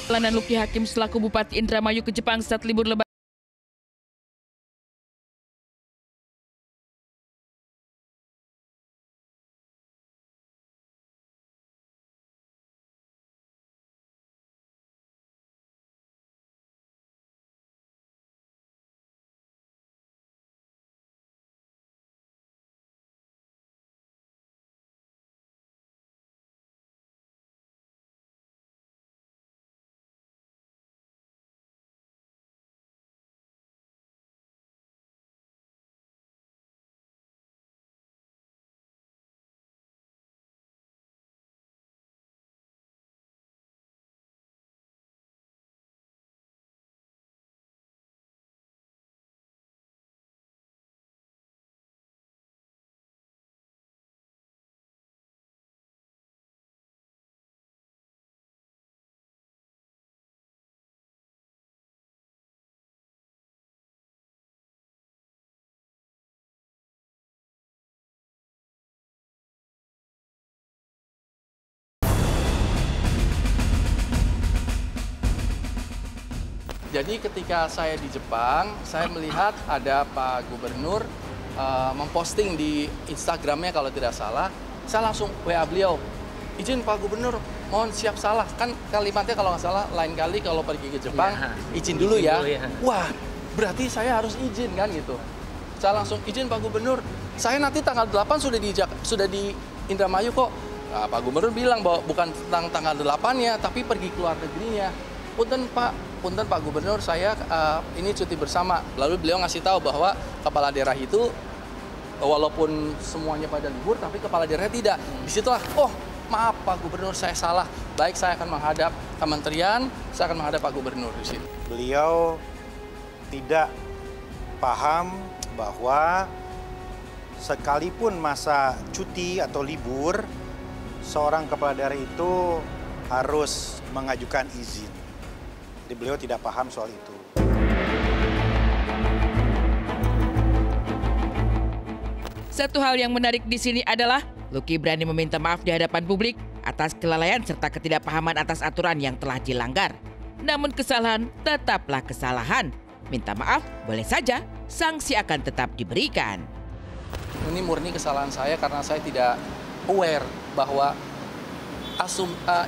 Perjalanan Luki Hakim selaku Bupati Indramayu ke Jepang saat libur Lebaran. Jadi ketika saya di Jepang, saya melihat ada Pak Gubernur memposting di Instagramnya kalau tidak salah. Saya langsung WA beliau, izin Pak Gubernur, mohon siap salah. Kan kalimatnya kalau nggak salah, lain kali kalau pergi ke Jepang, izin dulu ya. Wah, berarti saya harus izin kan gitu. Saya langsung izin Pak Gubernur, saya nanti tanggal 8 sudah di Indramayu kok. Nah, Pak Gubernur bilang bahwa bukan tentang tanggal 8-nya, tapi pergi ke luar negerinya. Punten Pak Gubernur, saya ini cuti bersama. Lalu beliau ngasih tahu bahwa kepala daerah itu walaupun semuanya pada libur, tapi kepala daerah tidak. Disitulah, oh maaf Pak Gubernur, saya salah. Baik, saya akan menghadap kementerian, saya akan menghadap Pak Gubernur di sini. Beliau tidak paham bahwa sekalipun masa cuti atau libur, seorang kepala daerah itu harus mengajukan izin. Jadi beliau tidak paham soal itu. Satu hal yang menarik di sini adalah Luki berani meminta maaf di hadapan publik atas kelalaian serta ketidakpahaman atas aturan yang telah dilanggar. Namun kesalahan tetaplah kesalahan. Minta maaf boleh saja, sanksi akan tetap diberikan. Ini murni kesalahan saya karena saya tidak aware bahwa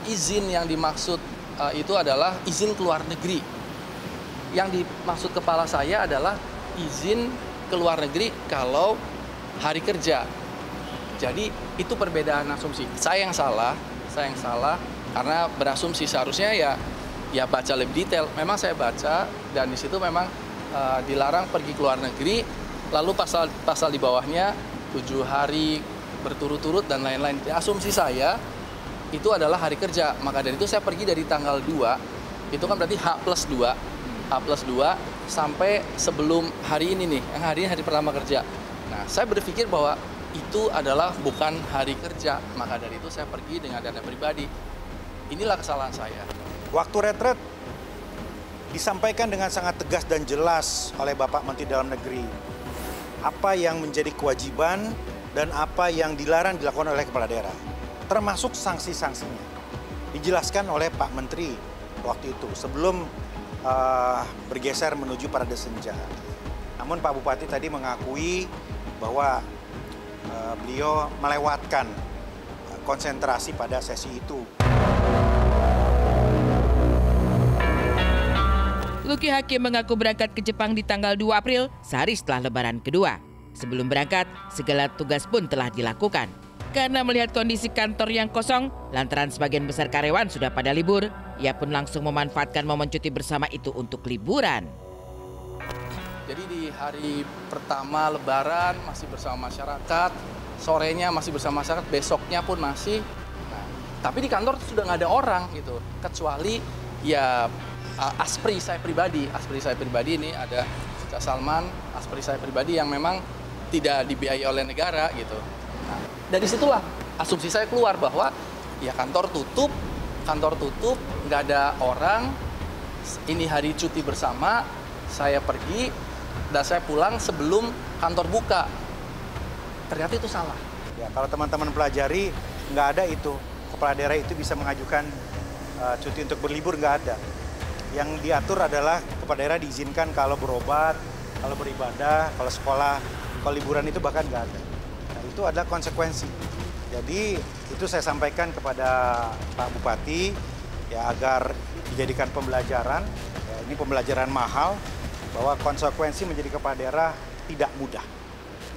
izin yang dimaksud itu adalah izin keluar negeri. Yang dimaksud kepala saya adalah izin keluar negeri kalau hari kerja. Jadi itu perbedaan asumsi. Saya yang salah karena berasumsi seharusnya ya baca lebih detail. Memang saya baca dan di situ memang dilarang pergi ke luar negeri. Lalu pasal di bawahnya 7 hari berturut-turut dan lain-lain. Asumsi saya itu adalah hari kerja, maka dari itu saya pergi dari tanggal 2, itu kan berarti H+2 sampai sebelum hari ini nih, yang hari ini hari pertama kerja. Nah, saya berpikir bahwa itu adalah bukan hari kerja, maka dari itu saya pergi dengan dana pribadi. Inilah kesalahan saya. Waktu retret disampaikan dengan sangat tegas dan jelas oleh Bapak Menteri Dalam Negeri. Apa yang menjadi kewajiban dan apa yang dilarang dilakukan oleh kepala daerah. Termasuk sanksi-sanksinya. Dijelaskan oleh Pak Menteri waktu itu sebelum bergeser menuju parade senja. Namun Pak Bupati tadi mengakui bahwa beliau melewatkan konsentrasi pada sesi itu. Luki Hakim mengaku berangkat ke Jepang di tanggal 2 April, sehari setelah Lebaran kedua. Sebelum berangkat, segala tugas pun telah dilakukan. Karena melihat kondisi kantor yang kosong, lantaran sebagian besar karyawan sudah pada libur, ia pun langsung memanfaatkan momen cuti bersama itu untuk liburan. Jadi di hari pertama Lebaran masih bersama masyarakat, sorenya masih bersama masyarakat, besoknya pun masih. Nah, tapi di kantor sudah nggak ada orang gitu, kecuali ya aspri saya pribadi ini ada Cak Salman, aspri saya pribadi yang memang tidak dibiayai oleh negara gitu. Nah, dari situlah asumsi saya keluar bahwa ya kantor tutup, nggak ada orang, ini hari cuti bersama, saya pergi dan saya pulang sebelum kantor buka. Ternyata itu salah. Ya, kalau teman-teman pelajari, nggak ada itu. Kepala daerah itu bisa mengajukan cuti untuk berlibur nggak ada. Yang diatur adalah kepala daerah diizinkan kalau berobat, kalau beribadah, kalau sekolah, kalau liburan itu bahkan nggak ada. Nah, itu adalah konsekuensi. Jadi itu saya sampaikan kepada Pak Bupati ya agar dijadikan pembelajaran. Ya, ini pembelajaran mahal bahwa konsekuensi menjadi kepala daerah tidak mudah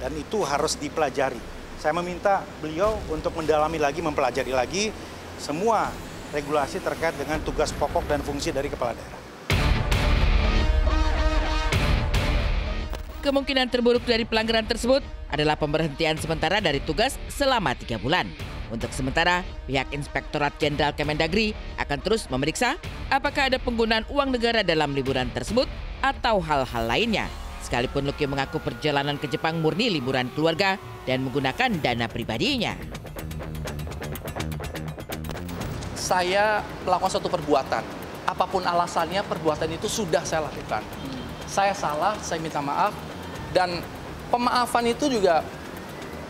dan itu harus dipelajari. Saya meminta beliau untuk mendalami lagi, mempelajari lagi semua regulasi terkait dengan tugas pokok dan fungsi dari kepala daerah. Kemungkinan terburuk dari pelanggaran tersebut adalah pemberhentian sementara dari tugas selama 3 bulan. Untuk sementara, pihak Inspektorat Jenderal Kemendagri akan terus memeriksa apakah ada penggunaan uang negara dalam liburan tersebut atau hal-hal lainnya. Sekalipun Lucky mengaku perjalanan ke Jepang murni liburan keluarga dan menggunakan dana pribadinya. Saya melakukan suatu perbuatan, apapun alasannya perbuatan itu sudah saya lakukan. Saya salah, saya minta maaf, dan pemaafan itu juga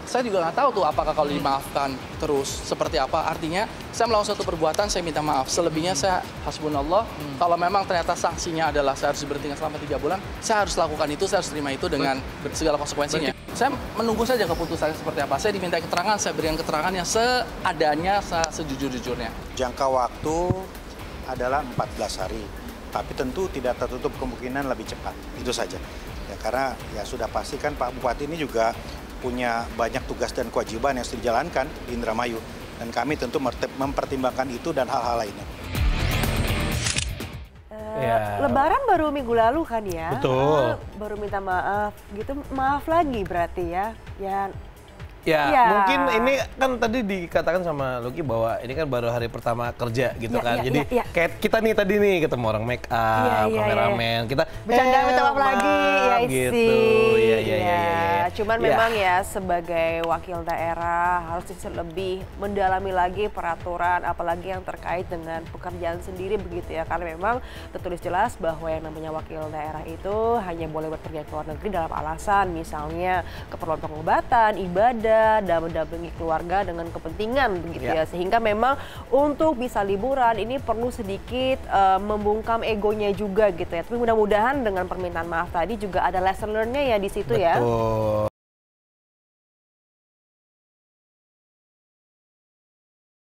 saya juga nggak tahu tuh apakah kalau dimaafkan terus seperti apa. Artinya saya melakukan suatu perbuatan, saya minta maaf. Selebihnya saya hasbunallah. Kalau memang ternyata sanksinya adalah saya harus diberhentikan selama 3 bulan, saya harus lakukan itu, saya harus terima itu dengan segala konsekuensinya. Saya menunggu saja keputusannya seperti apa. Saya diminta keterangan, saya berikan keterangan yang seadanya, sejujur-jujurnya. Jangka waktu adalah 14 hari, tapi tentu tidak tertutup kemungkinan lebih cepat. Itu saja. Ya, karena ya sudah pasti kan Pak Bupati ini juga punya banyak tugas dan kewajiban yang harus dijalankan di Indramayu. Dan kami tentu mempertimbangkan itu dan hal-hal lainnya. Lebaran baru minggu lalu kan ya? Betul. Baru minta maaf gitu, maaf lagi berarti ya? Ya, Ya. mungkin ini kan tadi dikatakan sama Lucky bahwa ini kan baru hari pertama kerja gitu kan. Jadi kayak kita nih tadi nih ketemu orang make up, kameramen, kita bercanda minta maaf lagi, ya gitu. Iya. Cuman memang ya sebagai wakil daerah harus lebih mendalami lagi peraturan, apalagi yang terkait dengan pekerjaan sendiri begitu ya. Karena memang tertulis jelas bahwa yang namanya wakil daerah itu hanya boleh berpergian ke luar negeri dalam alasan misalnya keperluan pengobatan, ibadah, dan mendampingi keluarga dengan kepentingan begitu ya. Sehingga memang untuk bisa liburan ini perlu sedikit membungkam egonya juga gitu ya. Tapi mudah-mudahan dengan permintaan maaf tadi juga ada lesson learn-nya ya di situ ya. Betul.